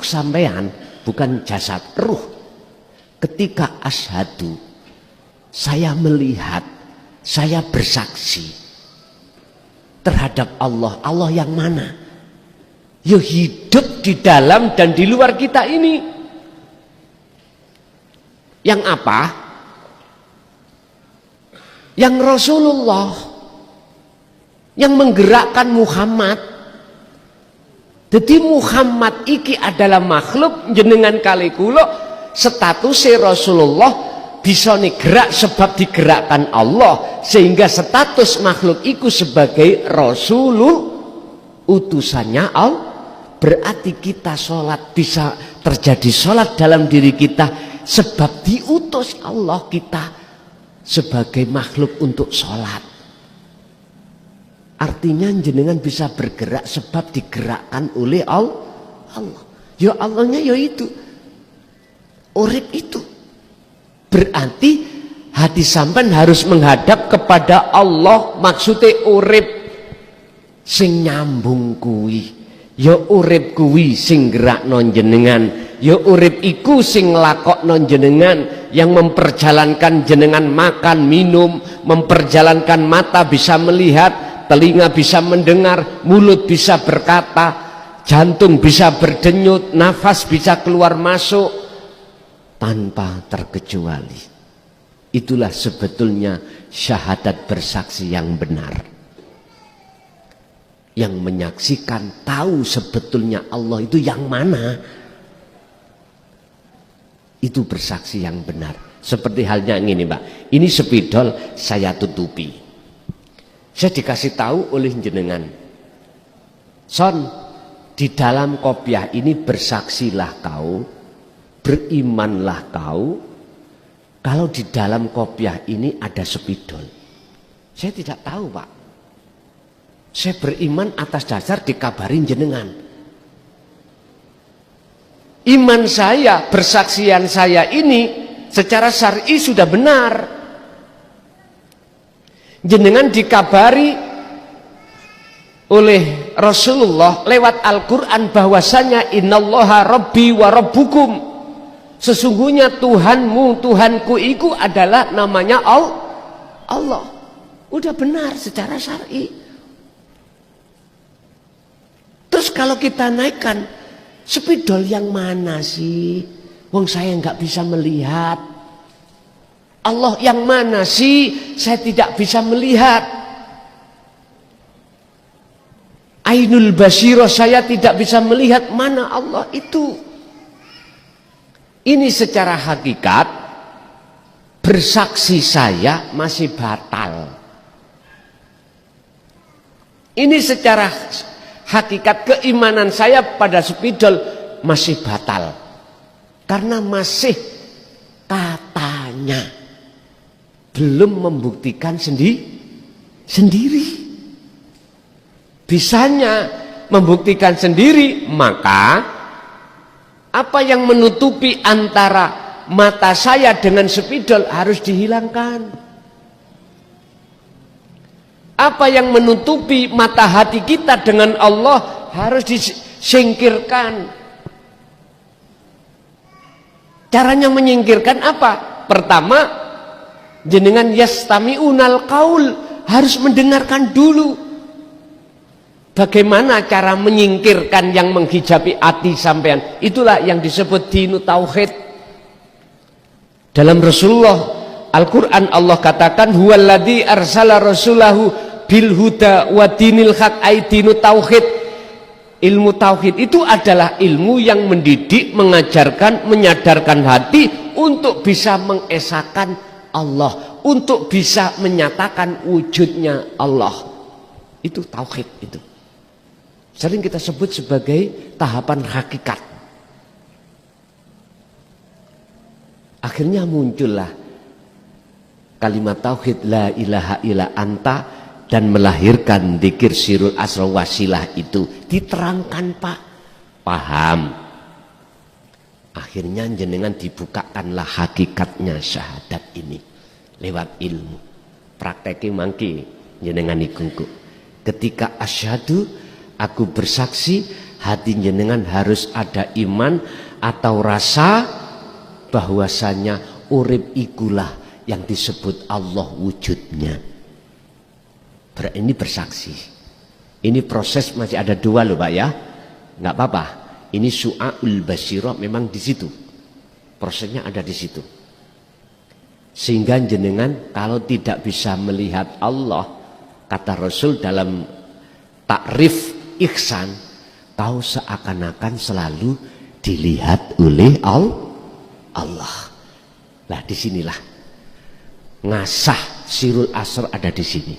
ruh sampean, bukan jasad, ruh. Ketika asyhadu, saya melihat, saya bersaksi terhadap Allah. Allah yang mana? Ya hidup di dalam dan di luar kita ini. Yang apa? Yang Rasulullah, yang menggerakkan Muhammad. Jadi Muhammad iki adalah makhluk jenengan kali kula statusnya Rasulullah bisa gerak sebab digerakkan Allah, sehingga status makhluk iku sebagai Rasulullah utusannya Allah. Berarti kita sholat bisa terjadi sholat dalam diri kita sebab diutus Allah kita sebagai makhluk untuk sholat. Artinya jenengan bisa bergerak sebab digerakkan oleh Allah. Ya Allahnya ya itu. Urip itu. Berarti hati sampean harus menghadap kepada Allah. Maksudnya urip sing nyambung kuwi. Ya urip kuwi sing gerakno jenengan. Ya urip iku sing nglakokno jenengan, yang memperjalankan jenengan makan, minum, memperjalankan mata bisa melihat, telinga bisa mendengar, mulut bisa berkata, jantung bisa berdenyut, nafas bisa keluar masuk tanpa terkecuali. Itulah sebetulnya syahadat bersaksi yang benar, yang menyaksikan tahu sebetulnya Allah itu yang mana. Itu bersaksi yang benar. Seperti halnya ini Mbak, ini spidol saya tutupi, saya dikasih tahu oleh jenengan, Son, di dalam kopiah ini bersaksilah kau, berimanlah kau, kalau di dalam kopiah ini ada spidol. Saya tidak tahu Pak, saya beriman atas dasar dikabarin jenengan. Iman saya, persaksian saya ini secara syar'i sudah benar. Jenengan dikabari oleh Rasulullah lewat Al-Quran bahwasanya innallaha rabbi wa rabbukum, sesungguhnya Tuhanmu, Tuhanku itu adalah namanya Allah. Udah benar secara syar'i. Terus kalau kita naikkan, spidol yang mana sih? Wong saya nggak bisa melihat. Allah yang mana sih? Saya tidak bisa melihat. Ainul basiro, saya tidak bisa melihat mana Allah itu. Ini secara hakikat bersaksi saya masih batal. Ini secara hakikat keimanan saya pada spidol masih batal, karena masih katanya belum membuktikan sendiri. Bisanya membuktikan sendiri, maka apa yang menutupi antara mata saya dengan spidol harus dihilangkan. Apa yang menutupi mata hati kita dengan Allah harus disingkirkan. Caranya menyingkirkan apa? Pertama, jenengan yastami'unal qaul, harus mendengarkan dulu. Bagaimana cara menyingkirkan yang menghijabi hati sampean? Itulah yang disebut dinu tauhid. Dalam Rasulullah Al-Quran Allah katakan huwaladzi arsala rasulahu bil huda wa dinil haq, aidinu tauhid. Ilmu tauhid itu adalah ilmu yang mendidik, mengajarkan, menyadarkan hati untuk bisa mengesahkan Allah, untuk bisa menyatakan wujudnya Allah. Itu tauhid itu. Sering kita sebut sebagai tahapan hakikat. Akhirnya muncullah kalimat tauhid la ilaha illa anta, dan melahirkan dzikir sirul asra wasilah itu. Diterangkan Pak, paham. Akhirnya jenengan dibukakanlah hakikatnya syahadat ini lewat ilmu. Prakteknya mangki jenengan ikungku. Ketika asyhadu, aku bersaksi hati jenengan harus ada iman atau rasa bahwasanya urip ikulah yang disebut Allah wujudnya. Ini bersaksi. Ini proses masih ada 2 loh Pak ya. Nggak apa-apa. Ini su'aul basirah memang di situ. Prosesnya ada di situ. Sehingga jenengan kalau tidak bisa melihat Allah, kata Rasul dalam takrif ihsan, kau seakan-akan selalu dilihat oleh Allah. Nah disinilah ngasah sirul asr ada di sini.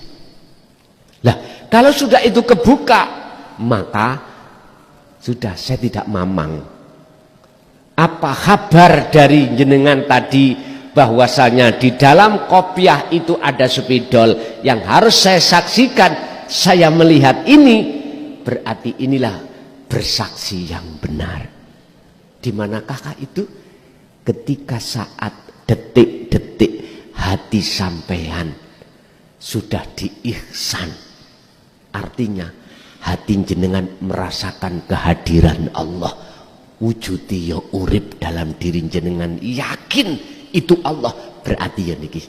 Lah kalau sudah itu kebuka, maka sudah saya tidak mamang. Apa kabar dari jenengan tadi bahwasanya di dalam kopiah itu ada spidol yang harus saya saksikan, saya melihat ini, berarti inilah bersaksi yang benar. Di manakah itu? Ketika saat detik-detik hati sampean sudah diihsan, artinya hati jenengan merasakan kehadiran Allah, wujudi ya urip dalam diri jenengan, yakin itu Allah, berarti ya niki